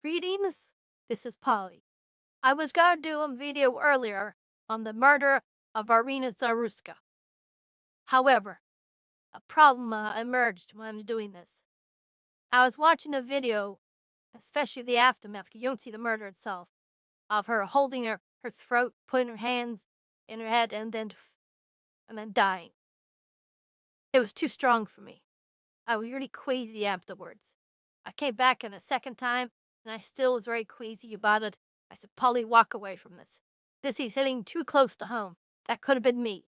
Greetings, this is Polly. I was gonna do a video earlier on the murder of Irina Zaruska. However, a problem emerged when I was doing this. I was watching a video, especially the aftermath, you don't see the murder itself, of her holding her throat, putting her hands in her head, and then dying. It was too strong for me. I was really queasy afterwards. I came back in a second time, and I still was very queasy about it. I said, Polly, walk away from this. This is hitting too close to home. That could have been me.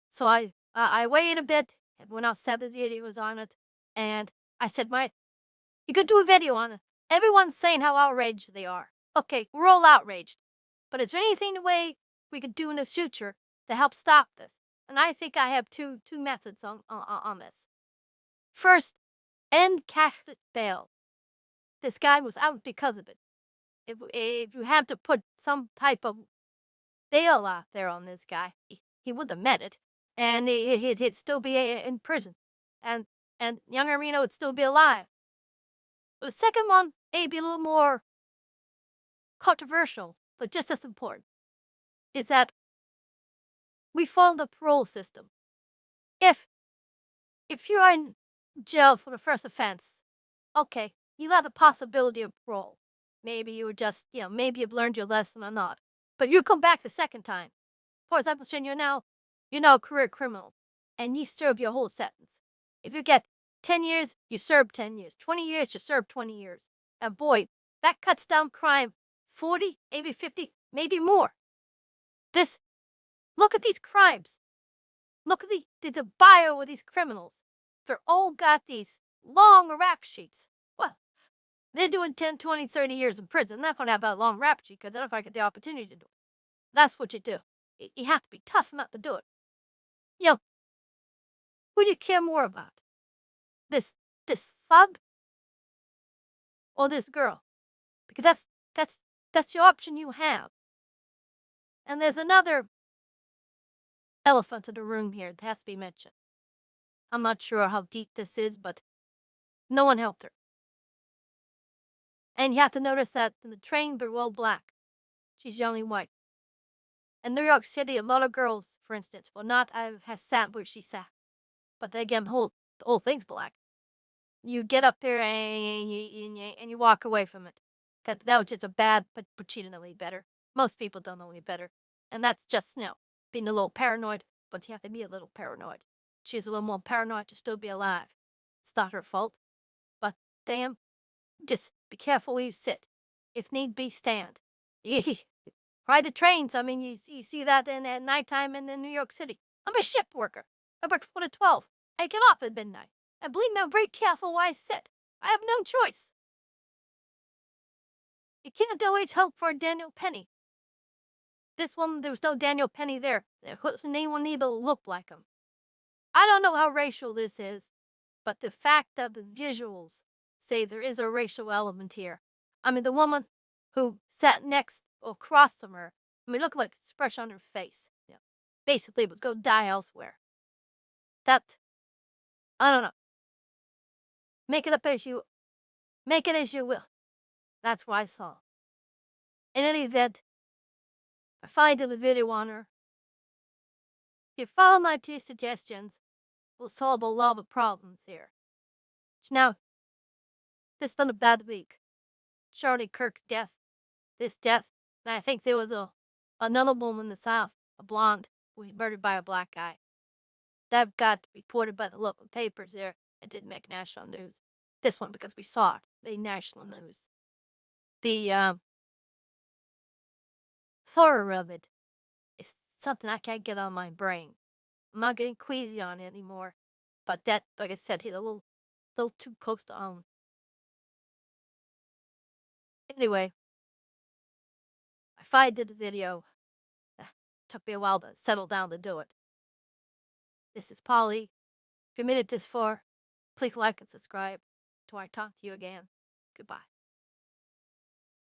So I waited a bit, and when I said the video was on it, and I said, you could do a video on it. Everyone's saying how outraged they are. Okay, we're all outraged. But is there anything way we could do in the future to help stop this? And I think I have two methods on this. First, end cashless bail. This guy was out because of it. If you have to put some type of bail out there on this guy, he would have met it, and he'd still be in prison, and young Irina would still be alive. But the second one may be a little more controversial, but just as important, is that we follow the parole system. If you're in jail for the first offense, okay, you have the possibility of parole. Maybe you were just, maybe you've learned your lesson or not. But you come back the second time. For example, you're now a career criminal, and you serve your whole sentence. If you get 10 years, you serve 10 years. 20 years, you serve 20 years. And boy, that cuts down crime 40, maybe 50, maybe more. Look at these crimes. Look at the bio of these criminals. They're all got these long rap sheets. Well, they're doing 10, 20, 30 years in prison. They're not going to have a long rap sheet because they don't get the opportunity to do it. That's what you do. You have to be tough not to do it. Who do you care more about? This thug or this girl? Because that's the option you have. And there's another elephant in the room here that has to be mentioned. I'm not sure how deep this is, but no one helped her. And you have to notice that in the train, they're all black. She's the only white. In New York City, a lot of girls, for instance, will not have sat where she sat. But again, the whole thing's black. You get up there and you walk away from it. That was just a bad, but she didn't know any better. Most people don't know any better. And that's just, being a little paranoid, but you have to be a little paranoid. She's a little more paranoid to still be alive. It's not her fault. But damn, just be careful where you sit. If need be, stand. Ride the trains. I mean, you see that at nighttime in New York City. I'm a shift worker. I work 4 to 12. I get off at midnight. And believe me, I'm very careful where I sit. I have no choice. You can't always hope for Daniel Penny. This one, there was no Daniel Penny there. Anyone even looked like him. I don't know how racial this is, but the fact that the visuals say there is a racial element here. I mean, the woman who sat next or across from her, looked like expression on her face. Basically, it was go die elsewhere. I don't know. Make it as you will. That's what I saw. In any event, I find the video on her. If you follow my 2 suggestions, we'll solve a lot of problems here. Now, this has been a bad week. Charlie Kirk's death, and I think there was another woman in the South, a blonde, who was murdered by a black guy. That got reported by the local papers there. It didn't make national news. This one, because we saw it, made national news. The horror of it is something I can't get on my brain. I'm not getting queasy on it anymore. But that, like I said, hit a little too close to home. Anyway, I finally did the video. Took me a while to settle down to do it. This is Polly. If you made it this far, please like and subscribe. Till I talk to you again. Goodbye.